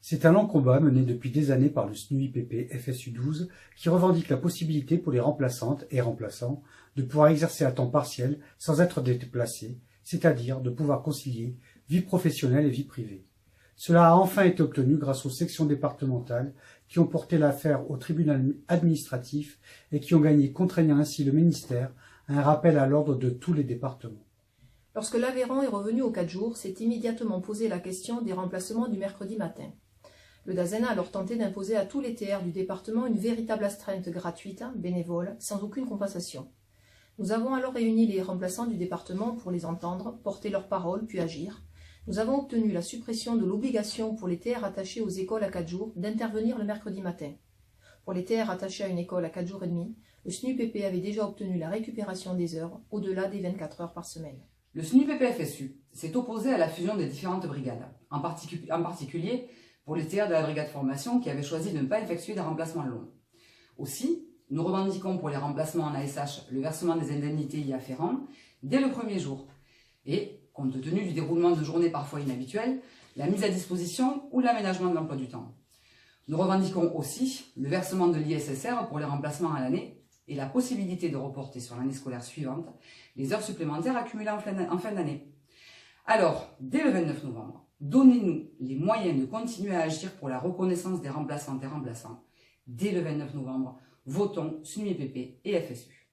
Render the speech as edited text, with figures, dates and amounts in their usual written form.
C'est un long combat mené depuis des années par le SNUIPP FSU 12 qui revendique la possibilité pour les remplaçantes et remplaçants de pouvoir exercer à temps partiel sans être déplacés, c'est-à-dire de pouvoir concilier vie professionnelle et vie privée. Cela a enfin été obtenu grâce aux sections départementales qui ont porté l'affaire au tribunal administratif et qui ont gagné, contraignant ainsi le ministère à un rappel à l'ordre de tous les départements. Lorsque l'Aveyron est revenu aux 4 jours, s'est immédiatement posé la question des remplacements du mercredi matin. Le DAZEN a alors tenté d'imposer à tous les TR du département une véritable astreinte gratuite, bénévole, sans aucune compensation. Nous avons alors réuni les remplaçants du département pour les entendre, porter leurs paroles, puis agir. Nous avons obtenu la suppression de l'obligation pour les TR attachés aux écoles à 4 jours d'intervenir le mercredi matin. Pour les TR attachés à une école à 4 jours et demi, le SNUIPP avait déjà obtenu la récupération des heures au-delà des 24 heures par semaine. Le SNUIPP-FSU s'est opposé à la fusion des différentes brigades, en particulier pour les TR de la brigade formation qui avaient choisi de ne pas effectuer des remplacements longs. Aussi, nous revendiquons pour les remplacements en ASH le versement des indemnités y afférents dès le premier jour et, compte tenu du déroulement de journées parfois inhabituelles, la mise à disposition ou l'aménagement de l'emploi du temps. Nous revendiquons aussi le versement de l'ISSR pour les remplacements à l'année et la possibilité de reporter sur l'année scolaire suivante les heures supplémentaires accumulées en fin d'année. Alors, dès le 29 novembre, donnez-nous les moyens de continuer à agir pour la reconnaissance des remplaçantes et remplaçants. Dès le 29 novembre, votons SNUIPP et FSU.